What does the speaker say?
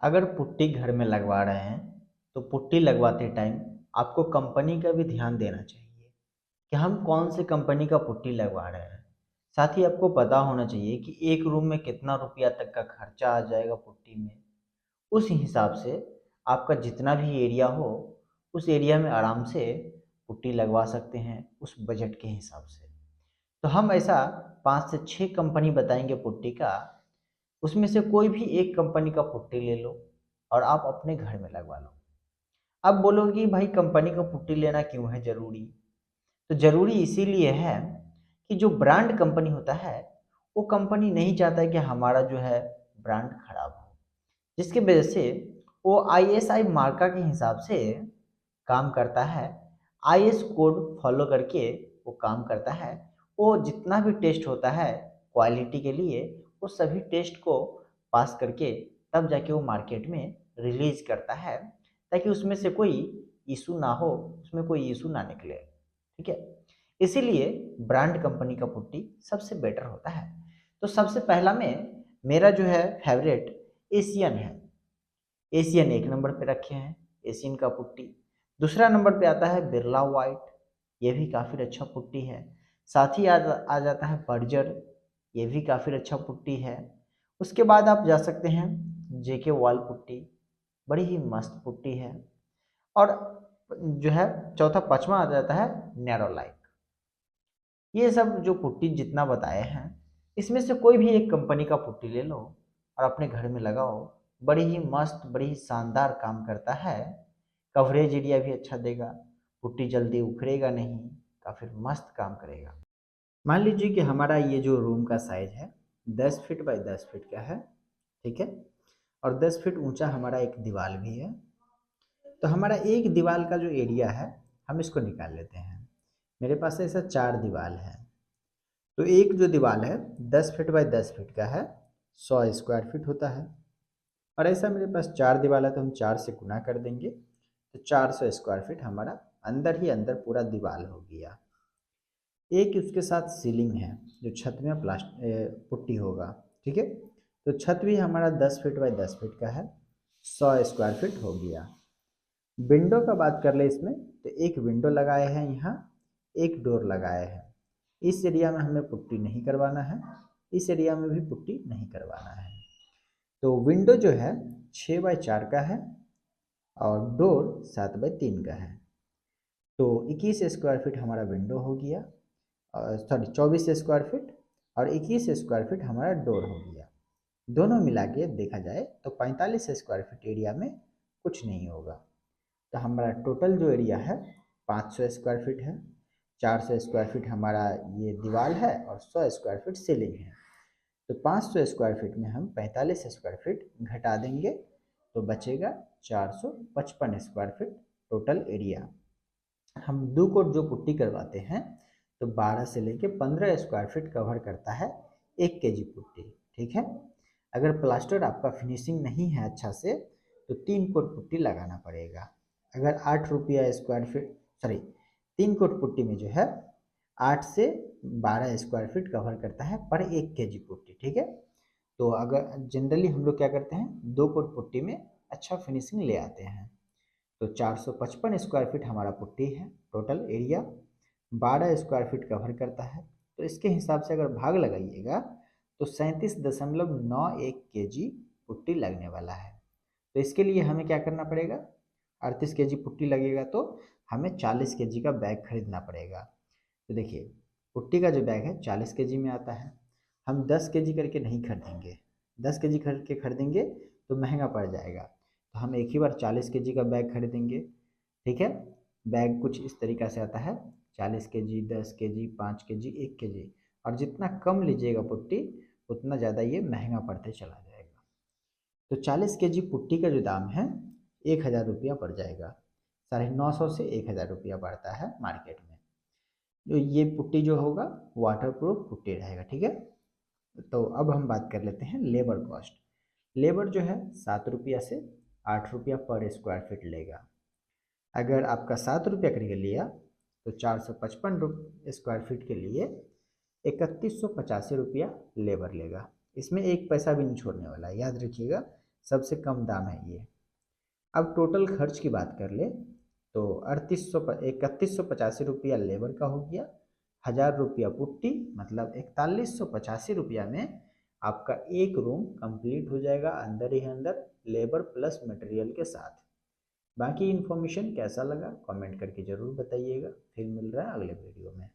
अगर पुट्टी घर में लगवा रहे हैं तो पुट्टी लगवाते टाइम आपको कंपनी का भी ध्यान देना चाहिए कि हम कौन से कंपनी का पुट्टी लगवा रहे हैं। साथ ही आपको पता होना चाहिए कि एक रूम में कितना रुपया तक का खर्चा आ जाएगा पुट्टी में। उस हिसाब से आपका जितना भी एरिया हो उस एरिया में आराम से पुट्टी लगवा सकते हैं उस बजट के हिसाब से। तो हम ऐसा 5 से 6 कंपनी बताएंगे पुट्टी का, उसमें से कोई भी एक कंपनी का पुट्टी ले लो और आप अपने घर में लगवा लो। अब बोलोगे कि भाई कंपनी का पुट्टी लेना क्यों है ज़रूरी? तो ज़रूरी इसीलिए है कि जो ब्रांड कंपनी होता है वो कंपनी नहीं चाहता है कि हमारा जो है ब्रांड खराब हो, जिसकी वजह से वो आईएसआई मार्का के हिसाब से काम करता है। आईएस कोड फॉलो करके वो काम करता है। वो जितना भी टेस्ट होता है क्वालिटी के लिए वो सभी टेस्ट को पास करके तब जाके वो मार्केट में रिलीज करता है, ताकि उसमें से कोई इशू ना हो, उसमें कोई इशू ना निकले। ठीक है, इसीलिए ब्रांड कंपनी का पुट्टी सबसे बेटर होता है। तो सबसे पहला में मेरा जो है फेवरेट एशियन है। एशियन एक नंबर पे रखे हैं, एशियन का पुट्टी। दूसरा नंबर पे आता है बिरला वाइट, ये भी काफ़ी अच्छा पुट्टी है। साथ ही आ जाता है बर्जर, ये भी काफ़ी अच्छा पुट्टी है। उसके बाद आप जा सकते हैं जेके वॉल पुट्टी, बड़ी ही मस्त पुट्टी है। और जो है चौथा पांचवा आ जाता है नैरो लाइक। ये सब जो पुट्टी जितना बताए हैं इसमें से कोई भी एक कंपनी का पुट्टी ले लो और अपने घर में लगाओ। बड़ी ही मस्त, बड़ी ही शानदार काम करता है। कवरेज एरिया भी अच्छा देगा, पुट्टी जल्दी उखड़ेगा नहीं, काफ़ी मस्त काम करेगा। मान लीजिए कि हमारा ये जो रूम का साइज है 10 फीट बाई 10 फीट का है। ठीक है, और 10 फीट ऊंचा हमारा एक दीवार भी है। तो हमारा एक दीवार का जो एरिया है हम इसको निकाल लेते हैं। मेरे पास ऐसा 4 दीवार है। तो एक जो दीवार है 10 फीट बाई 10 फीट का है, 100 स्क्वायर फीट होता है। और ऐसा मेरे पास 4 दीवार है तो हम 4 से गुना कर देंगे, तो 400 स्क्वायर फीट हमारा अंदर ही अंदर पूरा दीवार हो गया। एक उसके साथ सीलिंग है जो छत में पुट्टी होगा। ठीक है, तो छत भी हमारा 10 फीट बाई 10 फीट का है, 100 स्क्वायर फीट हो गया। विंडो का बात कर ले इसमें, तो एक विंडो लगाए हैं यहाँ, एक डोर लगाए हैं। इस एरिया में हमें पुट्टी नहीं करवाना है, इस एरिया में भी पुट्टी नहीं करवाना है। तो विंडो जो है 6 बाई 4 का है और डोर 7 बाई 3 का है। तो 21 स्क्वायर फीट हमारा विंडो हो गया, सॉरी 24 स्क्वायर फीट, और 21 स्क्वायर फीट हमारा डोर हो गया। दोनों मिला के देखा जाए तो 45 स्क्वायर फीट एरिया में कुछ नहीं होगा। तो हमारा टोटल जो एरिया है 500 स्क्वायर फीट है। 400 स्क्वायर फीट हमारा ये दीवार है और 100 स्क्वायर फीट सीलिंग है। तो 500 स्क्वायर फीट में हम 45 स्क्वायर फीट घटा देंगे तो बचेगा 455 स्क्वायर फीट टोटल एरिया। हम 2 कोट जो पुट्टी करवाते हैं तो 12 से लेके 15 स्क्वायर फीट कवर करता है 1 kg पुट्टी। ठीक है, अगर प्लास्टर आपका फिनिशिंग नहीं है अच्छा से तो 3 कोट पुट्टी लगाना पड़ेगा। अगर 8 रुपया square feet, sorry 3 coat putty में जो है 8 से 12 स्क्वायर फीट कवर करता है पर 1 kg पुट्टी। ठीक है, तो अगर जनरली हम लोग क्या करते हैं 2 कोट पुट्टी में अच्छा फिनिशिंग ले आते हैं। तो 455 स्क्वायर फीट हमारा पुट्टी है total area, 12 square feet cover करता है। तो इसके हिसाब से अगर भाग लगाइएगा तो 37.91 kg पुट्टी लगने वाला है। तो इसके लिए हमें क्या करना पड़ेगा, 38 kg पुट्टी लगेगा तो हमें 40 kg का बैग खरीदना पड़ेगा। तो देखिए पुट्टी का जो बैग है 40 kg में आता है। हम 10 kg करके नहीं खरीदेंगे, 10 kg करके खरीदेंगे तो महंगा पड़ जाएगा। तो हम एक ही बार 40 kg का बैग खरीदेंगे। ठीक है, बैग कुछ इस तरीक़ा से आता है 40 kg, 10 kg, 5 kg, 1 kg, और जितना कम लीजिएगा पुट्टी उतना ज़्यादा ये महंगा पड़ते चला जाएगा। तो 40 kg पुट्टी का जो दाम है 1000 रुपया पड़ जाएगा। 950 से 1000 रुपया पड़ता है मार्केट में। जो ये पुट्टी जो होगा वाटर प्रूफ पुट्टी रहेगा। ठीक है, तो अब हम बात कर लेते हैं लेबर कॉस्ट। लेबर जो है 7 रुपया से 8 रुपया पर स्क्वायर फीट लेगा। अगर आपका 7 रुपया करके लिया तो 455 स्क्वायर फीट के लिए 3185 रुपया लेबर लेगा। इसमें एक पैसा भी नहीं छोड़ने वाला है, याद रखिएगा। सबसे कम दाम है ये। अब टोटल खर्च की बात कर ले तो 3185 रुपया लेबर का हो गया, 1000 रुपया पुट्टी, मतलब 4185 रुपया में आपका एक रूम कंप्लीट हो जाएगा अंदर ही अंदर, लेबर प्लस मटेरियल के साथ। बाकी इन्फॉर्मेशन कैसा लगा कमेंट करके ज़रूर बताइएगा। फिर मिल रहा है अगले वीडियो में।